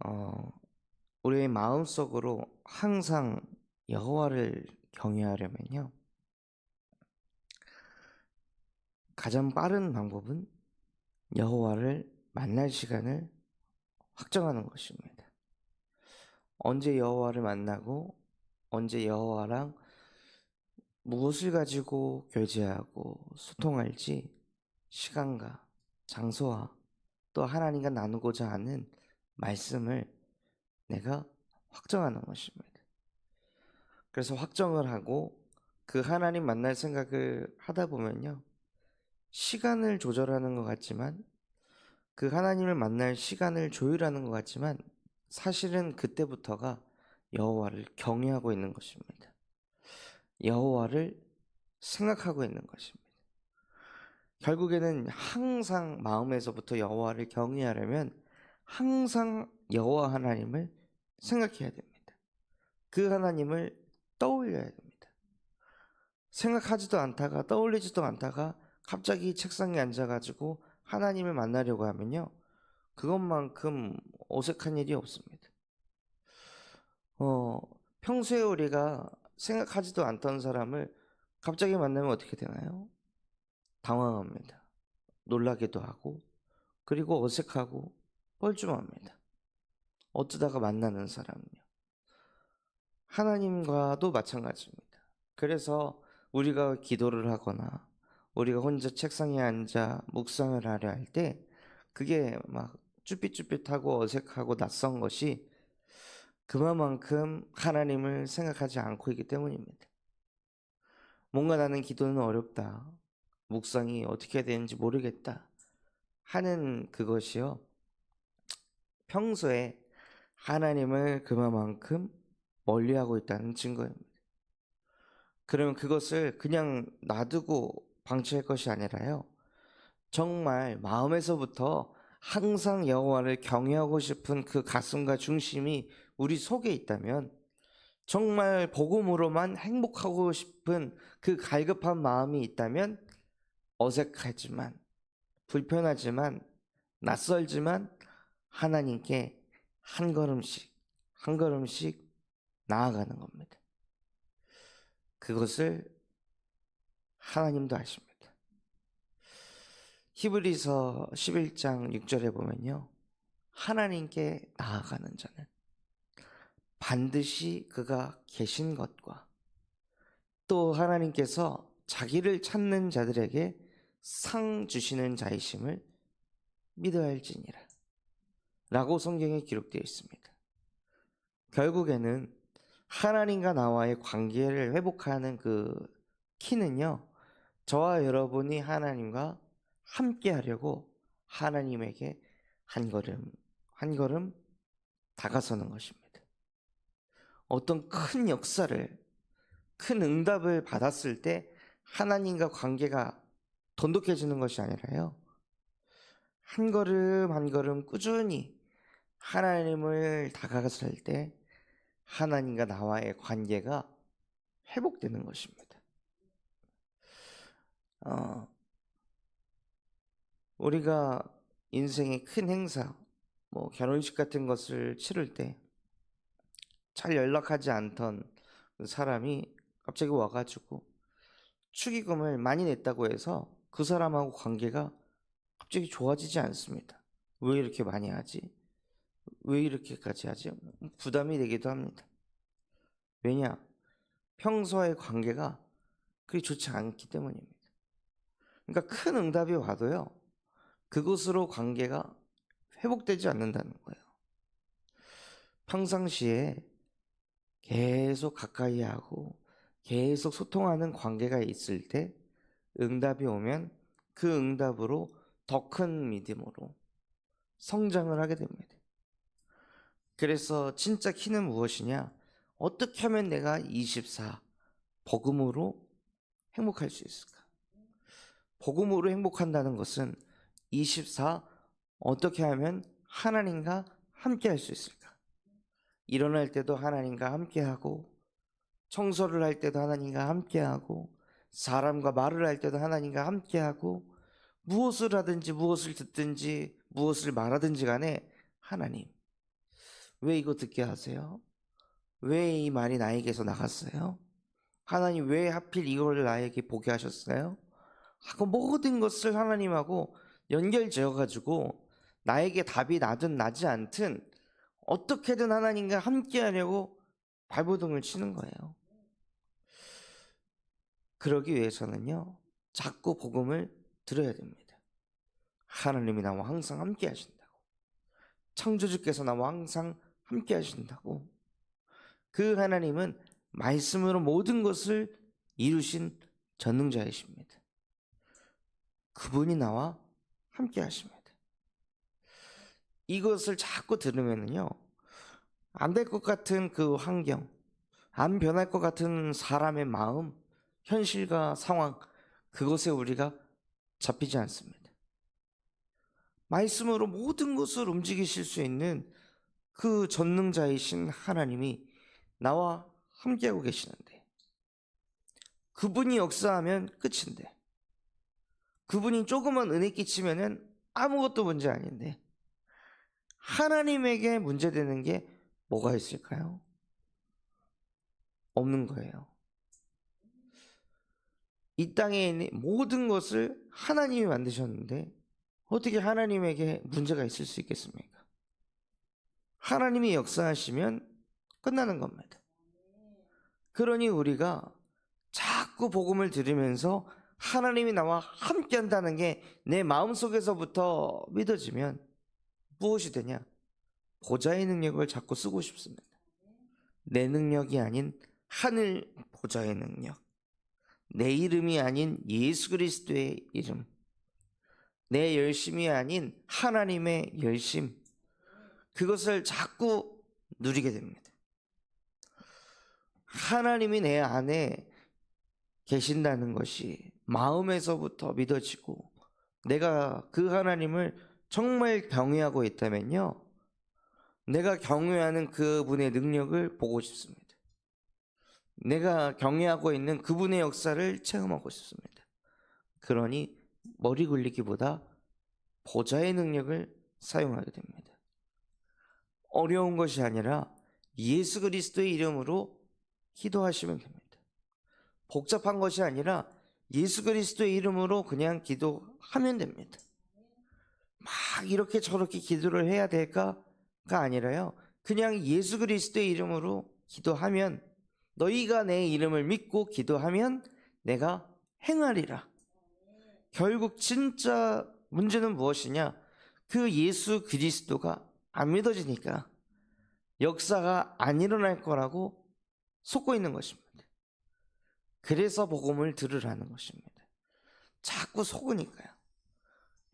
어, 우리의 마음속으로 항상 여호와를 경외하려면요, 가장 빠른 방법은 여호와를 만날 시간을 확정하는 것입니다. 언제 여호와를 만나고 언제 여호와랑 무엇을 가지고 교제하고 소통할지 시간과 장소와 또 하나님과 나누고자 하는 말씀을 내가 확정하는 것입니다. 그래서 확정을 하고 그 하나님 만날 생각을 하다 보면요, 시간을 조절하는 것 같지만, 그 하나님을 만날 시간을 조율하는 것 같지만 사실은 그때부터가 여호와를 경외하고 있는 것입니다. 여호와를 생각하고 있는 것입니다. 결국에는 항상 마음에서부터 여호와를 경외하려면 항상 여호와 하나님을 생각해야 됩니다. 그 하나님을 떠올려야 됩니다. 생각하지도 않다가 떠올리지도 않다가 갑자기 책상에 앉아가지고 하나님을 만나려고 하면요, 그것만큼 어색한 일이 없습니다. 평소에 우리가 생각하지도 않던 사람을 갑자기 만나면 어떻게 되나요? 당황합니다. 놀라기도 하고, 그리고 어색하고 뻘쭘합니다. 어쩌다가 만나는 사람은요. 하나님과도 마찬가지입니다. 그래서 우리가 기도를 하거나 우리가 혼자 책상에 앉아 묵상을 하려 할 때 그게 막 쭈삣쭈삣하고 어색하고 낯선 것이 그만큼 하나님을 생각하지 않고 있기 때문입니다. 뭔가 나는 기도는 어렵다, 묵상이 어떻게 해야 되는지 모르겠다 하는 그것이요, 평소에 하나님을 그만큼 멀리하고 있다는 증거입니다. 그러면 그것을 그냥 놔두고 방치할 것이 아니라요, 정말 마음에서부터 항상 여호와를 경외하고 싶은 그 가슴과 중심이 우리 속에 있다면, 정말 복음으로만 행복하고 싶은 그 갈급한 마음이 있다면, 어색하지만 불편하지만 낯설지만 하나님께 한 걸음씩 한 걸음씩 나아가는 겁니다. 그것을 하나님도 아십니다. 히브리서 11장 6절에 보면요, 하나님께 나아가는 자는 반드시 그가 계신 것과 또 하나님께서 자기를 찾는 자들에게 상 주시는 자이심을 믿어야 할지니라 라고 성경에 기록되어 있습니다. 결국에는 하나님과 나와의 관계를 회복하는 그 키는요, 저와 여러분이 하나님과 함께 하려고 하나님에게 한 걸음 한 걸음 다가서는 것입니다. 어떤 큰 역사를, 큰 응답을 받았을 때 하나님과 관계가 돈독해지는 것이 아니라요, 한 걸음 한 걸음 꾸준히 하나님을 다가갔을 때 하나님과 나와의 관계가 회복되는 것입니다. 우리가 인생의 큰 행사, 결혼식 같은 것을 치를 때 잘 연락하지 않던 그 사람이 갑자기 와가지고 축의금을 많이 냈다고 해서 그 사람하고 관계가 갑자기 좋아지지 않습니다. 왜 이렇게 많이 하지? 왜 이렇게까지 하지? 부담이 되기도 합니다. 왜냐? 평소의 관계가 그리 좋지 않기 때문입니다. 그러니까 큰 응답이 와도요, 그곳으로 관계가 회복되지 않는다는 거예요. 평상시에 계속 가까이 하고 계속 소통하는 관계가 있을 때 응답이 오면 그 응답으로 더 큰 믿음으로 성장을 하게 됩니다. 그래서 진짜 키는 무엇이냐? 어떻게 하면 내가 24 복음으로 행복할 수 있을까? 복음으로 행복한다는 것은 24 어떻게 하면 하나님과 함께 할 수 있을까? 일어날 때도 하나님과 함께하고, 청소를 할 때도 하나님과 함께하고, 사람과 말을 할 때도 하나님과 함께하고, 무엇을 하든지 무엇을 듣든지 무엇을 말하든지 간에 하나님, 왜 이거 듣게 하세요? 왜 이 말이 나에게서 나갔어요? 하나님 왜 하필 이걸 나에게 보게 하셨어요? 하고 모든 것을 하나님하고 연결 지어가지고 나에게 답이 나든 나지 않든 어떻게든 하나님과 함께 하려고 발버둥을 치는 거예요. 그러기 위해서는요, 자꾸 복음을 들어야 됩니다. 하나님이 나와 항상 함께 하신다고. 창조주께서 나와 항상 함께 하신다고. 그 하나님은 말씀으로 모든 것을 이루신 전능자이십니다. 그분이 나와 함께 하십니다. 이것을 자꾸 들으면요, 안 될 것 같은 그 환경, 안 변할 것 같은 사람의 마음, 현실과 상황, 그것에 우리가 잡히지 않습니다. 말씀으로 모든 것을 움직이실 수 있는 그 전능자이신 하나님이 나와 함께하고 계시는데, 그분이 역사하면 끝인데, 그분이 조그만 은혜 끼치면은 아무것도 문제 아닌데, 하나님에게 문제되는 게 뭐가 있을까요? 없는 거예요. 이 땅에 있는 모든 것을 하나님이 만드셨는데 어떻게 하나님에게 문제가 있을 수 있겠습니까? 하나님이 역사하시면 끝나는 겁니다. 그러니 우리가 자꾸 복음을 들으면서 하나님이 나와 함께 한다는 게 내 마음속에서부터 믿어지면 무엇이 되냐? 보좌의 능력을 자꾸 쓰고 싶습니다. 내 능력이 아닌 하늘 보좌의 능력, 내 이름이 아닌 예수 그리스도의 이름, 내 열심이 아닌 하나님의 열심, 그것을 자꾸 누리게 됩니다. 하나님이 내 안에 계신다는 것이 마음에서부터 믿어지고 내가 그 하나님을 정말 경외하고 있다면요, 내가 경외하는 그분의 능력을 보고 싶습니다. 내가 경외하고 있는 그분의 역사를 체험하고 싶습니다. 그러니 머리 굴리기보다 보좌의 능력을 사용하게 됩니다. 어려운 것이 아니라 예수 그리스도의 이름으로 기도하시면 됩니다. 복잡한 것이 아니라 예수 그리스도의 이름으로 그냥 기도하면 됩니다. 막 이렇게 저렇게 기도를 해야 될까가 아니라요, 그냥 예수 그리스도의 이름으로 기도하면, 너희가 내 이름을 믿고 기도하면 내가 행하리라. 결국 진짜 문제는 무엇이냐? 그 예수 그리스도가 안 믿어지니까 역사가 안 일어날 거라고 속고 있는 것입니다. 그래서 복음을 들으라는 것입니다. 자꾸 속으니까요.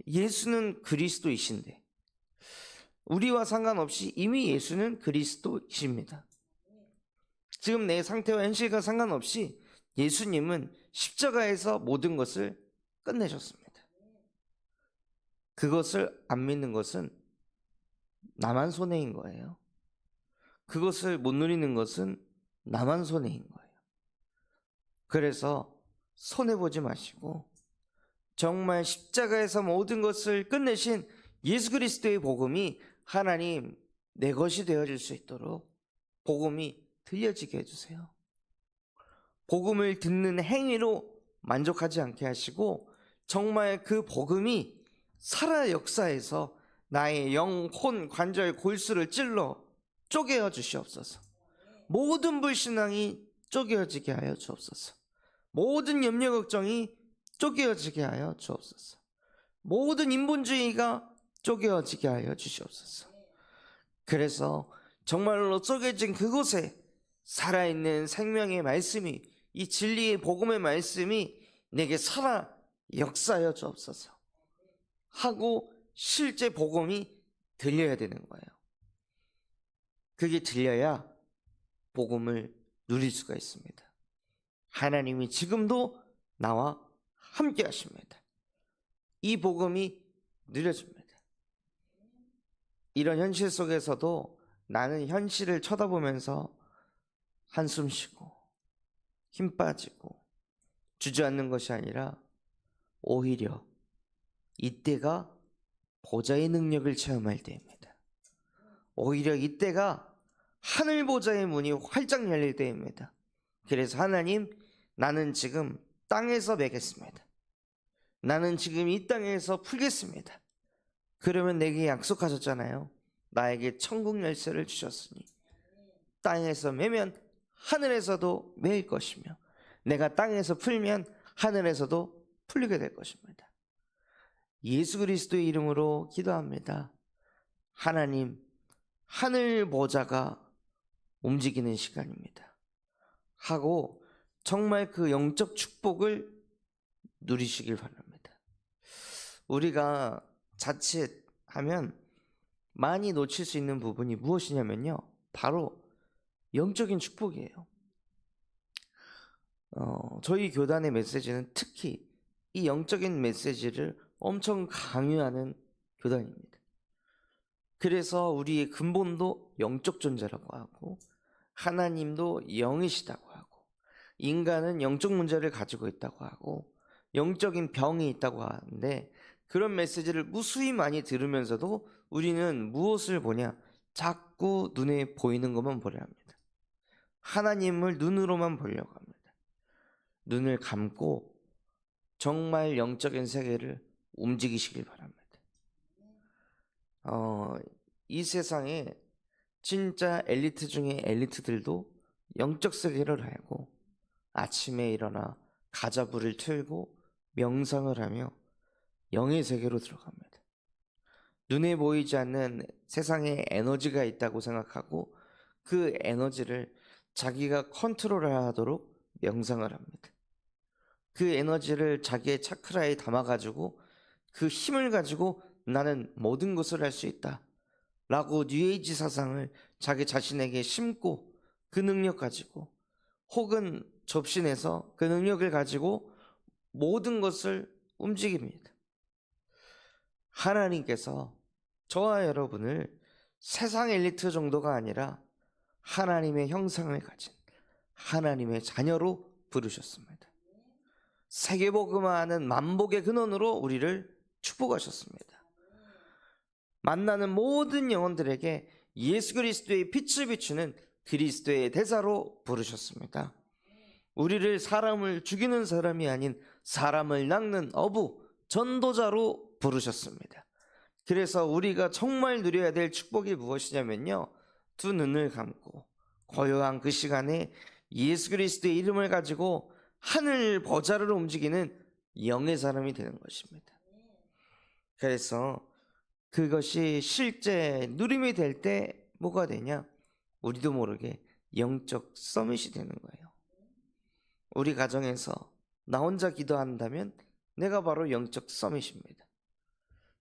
예수는 그리스도이신데, 우리와 상관없이 이미 예수는 그리스도이십니다. 지금 내 상태와 현실과 상관없이 예수님은 십자가에서 모든 것을 끝내셨습니다. 그것을 안 믿는 것은 나만 손해인 거예요. 그것을 못 누리는 것은 나만 손해인 거예요. 그래서 손해보지 마시고 정말 십자가에서 모든 것을 끝내신 예수 그리스도의 복음이 하나님 내 것이 되어질 수 있도록 복음이 들려지게 해주세요. 복음을 듣는 행위로 만족하지 않게 하시고 정말 그 복음이 살아 역사에서 나의 영, 혼, 관절, 골수를 찔러 쪼개어 주시옵소서. 모든 불신앙이 쪼개어지게 하여 주옵소서. 모든 염려 걱정이 쪼개어지게 하여 주옵소서. 모든 인본주의가 쪼개어지게 하여 주시옵소서. 그래서 정말로 쪼개진 그곳에 살아있는 생명의 말씀이, 이 진리의 복음의 말씀이 내게 살아 역사하여 주옵소서 하고 실제 복음이 들려야 되는 거예요. 그게 들려야 복음을 누릴 수가 있습니다. 하나님이 지금도 나와 함께 하십니다. 이 복음이 누려집니다. 이런 현실 속에서도 나는 현실을 쳐다보면서 한숨 쉬고 힘 빠지고 주저앉는 것이 아니라 오히려 이때가 보좌의 능력을 체험할 때입니다. 오히려 이때가 하늘 보좌의 문이 활짝 열릴 때입니다. 그래서 하나님, 나는 지금 땅에서 매겠습니다. 나는 지금 이 땅에서 풀겠습니다. 그러면 내게 약속하셨잖아요. 나에게 천국 열쇠를 주셨으니 땅에서 매면 하늘에서도 매일 것이며 내가 땅에서 풀면 하늘에서도 풀리게 될 것입니다. 예수 그리스도의 이름으로 기도합니다. 하나님, 하늘 보좌가 움직이는 시간입니다. 하고 정말 그 영적 축복을 누리시길 바랍니다. 우리가 자칫하면 많이 놓칠 수 있는 부분이 무엇이냐면요, 바로 영적인 축복이에요. 저희 교단의 메시지는 특히 이 영적인 메시지를 엄청 강요하는 교단입니다. 그래서 우리의 근본도 영적 존재라고 하고 하나님도 영이시다고 하고 인간은 영적 문제를 가지고 있다고 하고 영적인 병이 있다고 하는데, 그런 메시지를 무수히 많이 들으면서도 우리는 무엇을 보냐? 자꾸 눈에 보이는 것만 보려 합니다. 하나님을 눈으로만 보려고 합니다. 눈을 감고 정말 영적인 세계를 움직이시길 바랍니다. 이 세상에 진짜 엘리트 중에 엘리트들도 영적 세계를 알고 아침에 일어나 가자불을 틀고 명상을 하며 영의 세계로 들어갑니다. 눈에 보이지 않는 세상에 에너지가 있다고 생각하고 그 에너지를 자기가 컨트롤하도록 명상을 합니다. 그 에너지를 자기의 차크라에 담아가지고 그 힘을 가지고 나는 모든 것을 할 수 있다 라고 뉴에이지 사상을 자기 자신에게 심고 그 능력 가지고, 혹은 접신해서 그 능력을 가지고 모든 것을 움직입니다. 하나님께서 저와 여러분을 세상 엘리트 정도가 아니라 하나님의 형상을 가진 하나님의 자녀로 부르셨습니다. 세계복음화하는 만복의 근원으로 우리를 축복하셨습니다. 만나는 모든 영혼들에게 예수 그리스도의 빛을 비추는 그리스도의 대사로 부르셨습니다. 우리를 사람을 죽이는 사람이 아닌 사람을 낚는 어부, 전도자로 부르셨습니다. 그래서 우리가 정말 누려야 될 축복이 무엇이냐면요, 두 눈을 감고 고요한 그 시간에 예수 그리스도의 이름을 가지고 하늘 보좌를 움직이는 영의 사람이 되는 것입니다. 그래서 그것이 실제 누림이 될 때 뭐가 되냐? 우리도 모르게 영적 서밋이 되는 거예요. 우리 가정에서 나 혼자 기도한다면 내가 바로 영적 서밋입니다.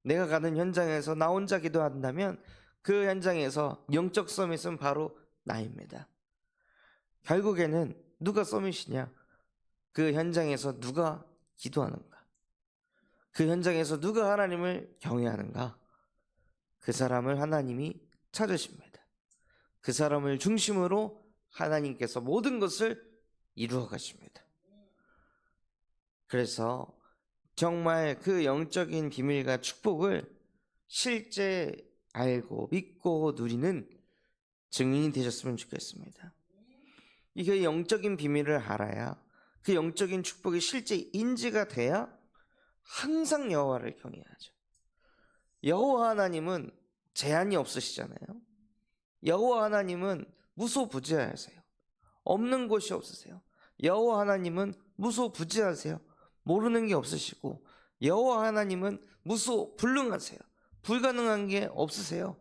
내가 가는 현장에서 나 혼자 기도한다면 그 현장에서 영적 서밋은 바로 나입니다. 결국에는 누가 서밋이냐? 그 현장에서 누가 기도하는가? 그 현장에서 누가 하나님을 경외하는가? 그 사람을 하나님이 찾으십니다. 그 사람을 중심으로 하나님께서 모든 것을 이루어 가십니다. 그래서 정말 그 영적인 비밀과 축복을 실제 알고 믿고 누리는 증인이 되셨으면 좋겠습니다. 이게 영적인 비밀을 알아야, 그 영적인 축복이 실제 인지가 돼야 항상 여호와를 경외하죠. 여호와 하나님은 제한이 없으시잖아요. 여호와 하나님은 무소부지하세요. 없는 곳이 없으세요. 여호와 하나님은 무소부지하세요. 모르는 게 없으시고, 여호와 하나님은 무소불능하세요. 불가능한 게 없으세요.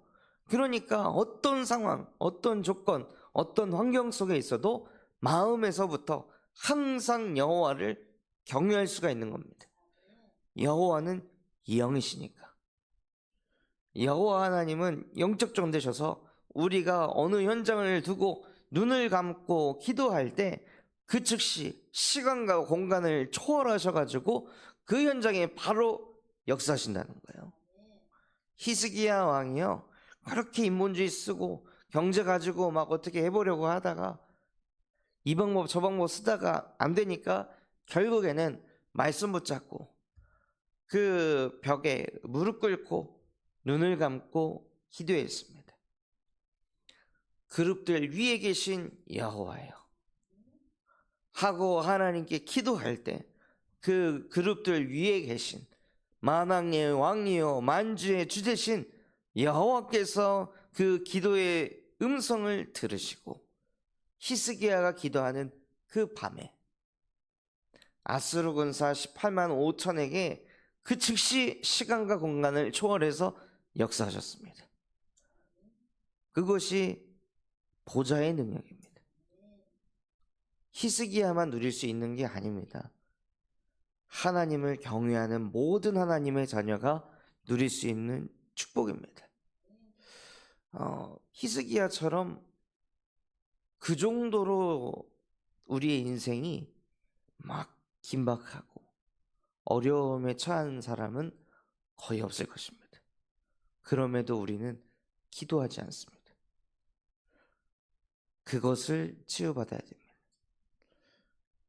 그러니까 어떤 상황, 어떤 조건, 어떤 환경 속에 있어도 마음에서부터 항상 여호와를 경외할 수가 있는 겁니다. 여호와는 영이시니까. 여호와 하나님은 영적 존재셔서 우리가 어느 현장을 두고 눈을 감고 기도할 때 그 즉시 시간과 공간을 초월하셔가지고 그 현장에 바로 역사하신다는 거예요. 히스기야 왕이요, 그렇게 인본주의 쓰고 경제 가지고 막 어떻게 해보려고 하다가 이 방법 저 방법 쓰다가 안 되니까 결국에는 말씀 붙잡고 그 벽에 무릎 꿇고 눈을 감고 기도했습니다. 그룹들 위에 계신 여호와예요. 하고 하나님께 기도할 때 그 그룹들 위에 계신 만왕의 왕이요 만주의 주 되신 여호와께서 그 기도의 음성을 들으시고 히스기야가 기도하는 그 밤에 아수르 군사 18만 5천에게 그 즉시 시간과 공간을 초월해서 역사하셨습니다. 그것이 보좌의 능력입니다. 히스기야만 누릴 수 있는 게 아닙니다. 하나님을 경외하는 모든 하나님의 자녀가 누릴 수 있는 축복입니다. 히스기야처럼 그 정도로 우리의 인생이 막 긴박하고 어려움에 처한 사람은 거의 없을 것입니다. 그럼에도 우리는 기도하지 않습니다. 그것을 치유받아야 됩니다.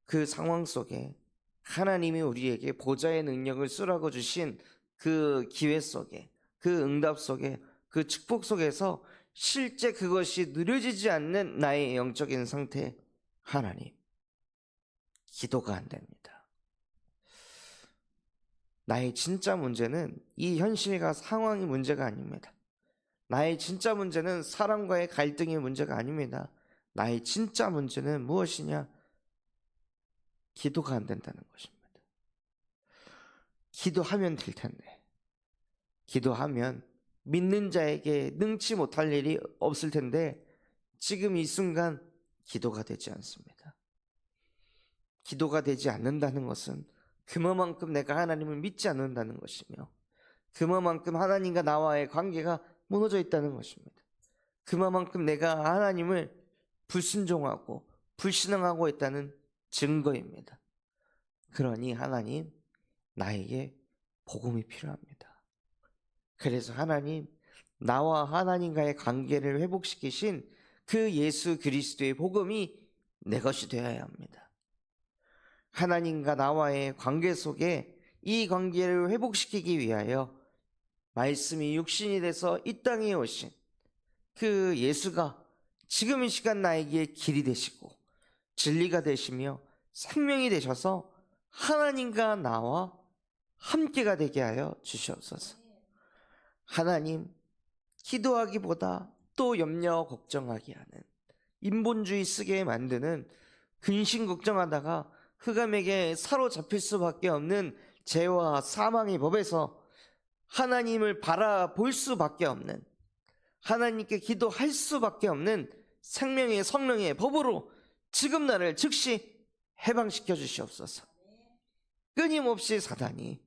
그 상황 속에 하나님이 우리에게 보좌의 능력을 쓰라고 주신 그 기회 속에, 그 응답 속에, 그 축복 속에서 실제 그것이 누려지지 않는 나의 영적인 상태, 하나님, 기도가 안 됩니다. 나의 진짜 문제는 이 현실과 상황이 문제가 아닙니다. 나의 진짜 문제는 사람과의 갈등의 문제가 아닙니다. 나의 진짜 문제는 무엇이냐? 기도가 안 된다는 것입니다. 기도하면 될 텐데, 기도하면 믿는 자에게 능치 못할 일이 없을 텐데 지금 이 순간 기도가 되지 않습니다. 기도가 되지 않는다는 것은 그만큼 내가 하나님을 믿지 않는다는 것이며 그만큼 하나님과 나와의 관계가 무너져 있다는 것입니다. 그만큼 내가 하나님을 불순종하고 불신앙하고 있다는 증거입니다. 그러니 하나님, 나에게 복음이 필요합니다. 그래서 하나님, 나와 하나님과의 관계를 회복시키신 그 예수 그리스도의 복음이 내 것이 되어야 합니다. 하나님과 나와의 관계 속에 이 관계를 회복시키기 위하여 말씀이 육신이 돼서 이 땅에 오신 그 예수가 지금 이 시간 나에게 길이 되시고 진리가 되시며 생명이 되셔서 하나님과 나와 함께가 되게 하여 주시옵소서. 하나님, 기도하기보다 또 염려 걱정하게 하는 인본주의 쓰게 만드는 근심 걱정하다가 흑암에게 사로잡힐 수밖에 없는 죄와 사망의 법에서 하나님을 바라볼 수밖에 없는, 하나님께 기도할 수밖에 없는 생명의 성령의 법으로 지금 나를 즉시 해방시켜 주시옵소서. 끊임없이 사단이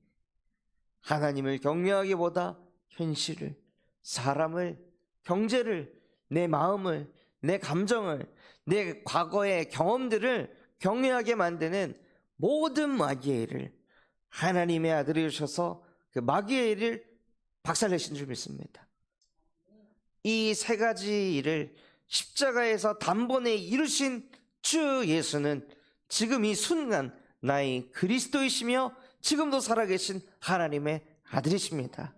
하나님을 경외하기보다 현실을, 사람을, 경제를, 내 마음을, 내 감정을, 내 과거의 경험들을 경외하게 만드는 모든 마귀의 일을 하나님의 아들이 오셔서 그 마귀의 일을 박살내신 줄 믿습니다. 이 세 가지 일을 십자가에서 단번에 이루신 주 예수는 지금 이 순간 나의 그리스도이시며 지금도 살아계신 하나님의 아들이십니다.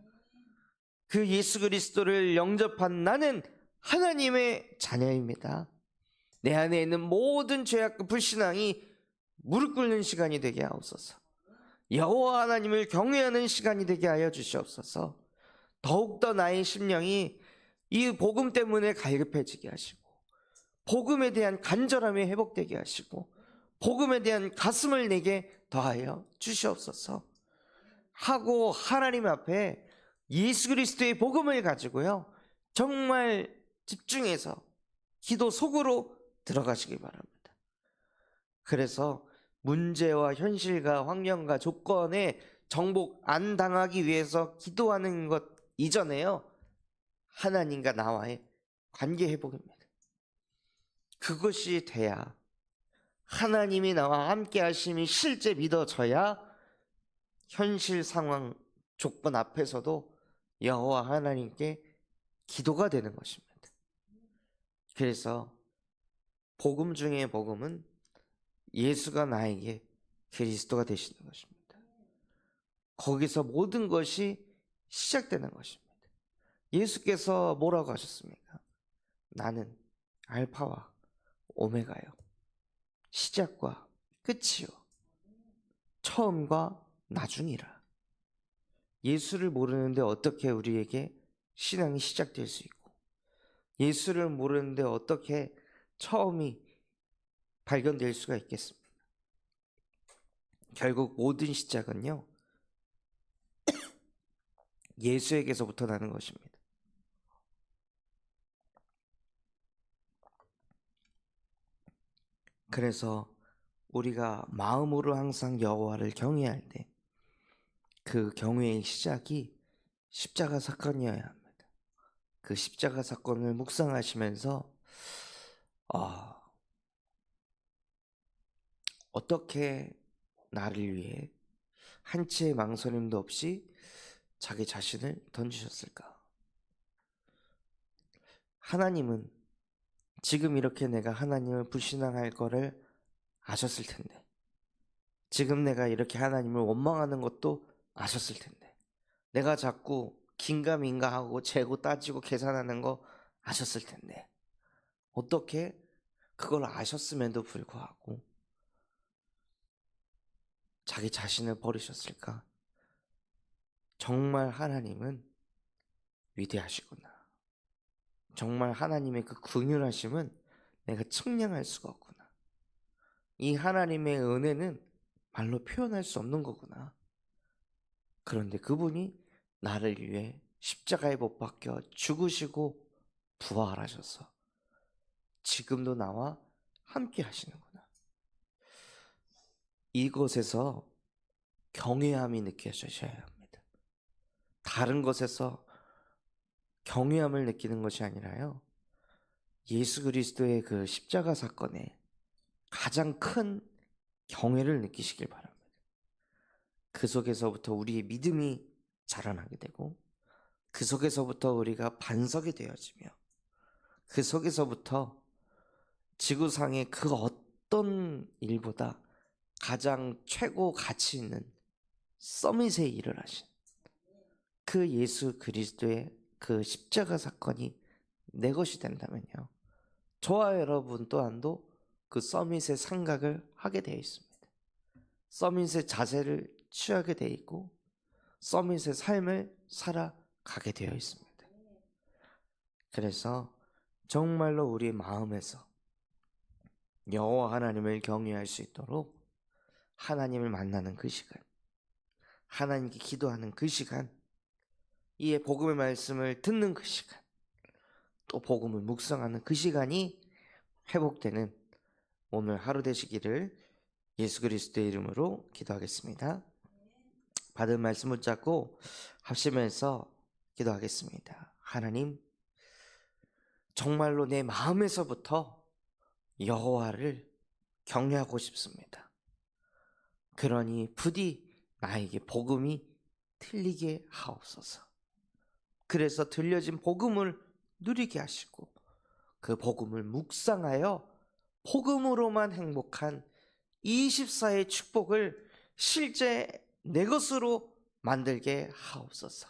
그 예수 그리스도를 영접한 나는 하나님의 자녀입니다. 내 안에 있는 모든 죄악과 불신앙이 무릎 꿇는 시간이 되게 하옵소서. 여호와 하나님을 경외하는 시간이 되게 하여 주시옵소서. 더욱더 나의 심령이 이 복음 때문에 갈급해지게 하시고 복음에 대한 간절함이 회복되게 하시고 복음에 대한 가슴을 내게 더하여 주시옵소서 하고 하나님 앞에 예수 그리스도의 복음을 가지고요 정말 집중해서 기도 속으로 들어가시기 바랍니다. 그래서 문제와 현실과 환경과 조건에 정복 안 당하기 위해서 기도하는 것 이전에요 하나님과 나와의 관계 회복입니다. 그것이 돼야 하나님이 나와 함께 하심이 실제 믿어져야 현실 상황 조건 앞에서도 여호와 하나님께 기도가 되는 것입니다. 그래서 복음 중에 복음은 예수가 나에게 그리스도가 되시는 것입니다. 거기서 모든 것이 시작되는 것입니다. 예수께서 뭐라고 하셨습니까? 나는 알파와 오메가요. 시작과 끝이요. 처음과 나중이라. 예수를 모르는데 어떻게 우리에게 신앙이 시작될 수 있고, 예수를 모르는데 어떻게 처음이 발견될 수가 있겠습니까? 결국 모든 시작은요, 예수에게서부터 나는 것입니다. 그래서 우리가 마음으로 항상 여호와를 경외할 때 그 경외의 시작이 십자가 사건이어야 합니다. 그 십자가 사건을 묵상하시면서 어떻게 나를 위해 한치의 망설임도 없이 자기 자신을 던지셨을까? 하나님은 지금 이렇게 내가 하나님을 불신앙할 거를 아셨을 텐데, 지금 내가 이렇게 하나님을 원망하는 것도 아셨을 텐데, 내가 자꾸 긴가민가 하고 재고 따지고 계산하는 거 아셨을 텐데, 어떻게 그걸 아셨음에도 불구하고 자기 자신을 버리셨을까? 정말 하나님은 위대하시구나. 정말 하나님의 그 긍휼하심은 내가 측량할 수가 없구나. 이 하나님의 은혜는 말로 표현할 수 없는 거구나. 그런데 그분이 나를 위해 십자가에 못 박혀 죽으시고 부활하셔서 지금도 나와 함께 하시는구나. 이것에서 경외함이 느껴져야 합니다. 다른 것에서 경외함을 느끼는 것이 아니라요, 예수 그리스도의 그 십자가 사건에 가장 큰 경외를 느끼시길 바랍니다. 그 속에서부터 우리의 믿음이 자라나게 되고, 그 속에서부터 우리가 반석이 되어지며, 그 속에서부터 지구상의 그 어떤 일보다 가장 최고 가치 있는 서밋에 일을 하신 그 예수 그리스도의 그 십자가 사건이 내 것이 된다면요, 저와 여러분 또한도 그 서밋의 생각을 하게 되어 있습니다. 서밋의 자세를 취하게 되어 있고, 서밋의 삶을 살아가게 되어 있습니다. 그래서 정말로 우리 마음에서 여호와 하나님을 경외할 수 있도록 하나님을 만나는 그 시간, 하나님께 기도하는 그 시간, 이에 복음의 말씀을 듣는 그 시간, 또 복음을 묵상하는 그 시간이 회복되는 오늘 하루 되시기를 예수 그리스도의 이름으로 기도하겠습니다. 받은 말씀 붙잡고 합심해서 기도하겠습니다. 하나님, 정말로 내 마음에서부터 여호와를 경외하고 싶습니다. 그러니 부디 나에게 복음이 틀리게 하옵소서. 그래서 들려진 복음을 누리게 하시고, 그 복음을 묵상하여 복음으로만 행복한 24의 축복을 실제 내 것으로 만들게 하옵소서.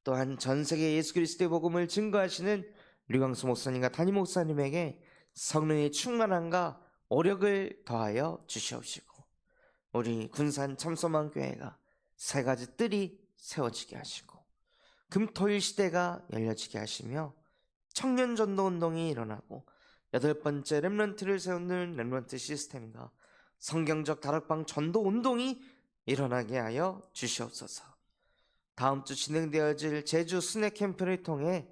또한 전 세계 예수 그리스도의 복음을 증거하시는 류광수 목사님과 담임 목사님에게 성령의 충만함과 오력을 더하여 주시옵시고, 우리 군산 참소망교회가 세 가지 뜰이 세워지게 하시고, 금토일 시대가 열려지게 하시며, 청년 전도 운동이 일어나고 8번째 렘넌트를 세우는 렘넌트 시스템과 성경적 다락방 전도 운동이 일어나게 하여 주시옵소서. 다음 주 진행되어질 제주 스낵 캠프를 통해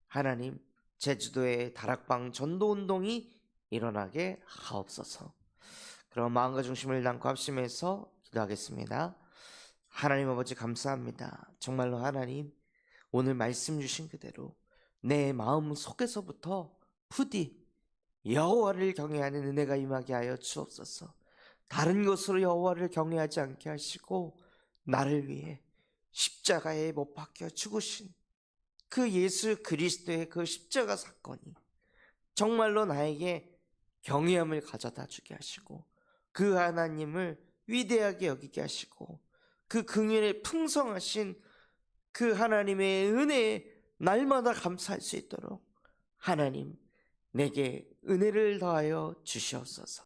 하나님, 제주도의 다락방 전도 운동이 일어나게 하옵소서. 그럼 마음과 중심을 담고 합심해서 기도하겠습니다. 하나님 아버지, 감사합니다. 정말로 하나님, 오늘 말씀 주신 그대로 내 마음 속에서부터 부디 여호와를 경외하는 은혜가 임하게 하여 주옵소서. 다른 것으로 여호와를 경외하지 않게 하시고, 나를 위해 십자가에 못 박혀 죽으신 그 예수 그리스도의 그 십자가 사건이 정말로 나에게 경외함을 가져다 주게 하시고, 그 하나님을 위대하게 여기게 하시고, 그 긍휼에 풍성하신 그 하나님의 은혜에 날마다 감사할 수 있도록 하나님, 내게 은혜를 더하여 주시옵소서.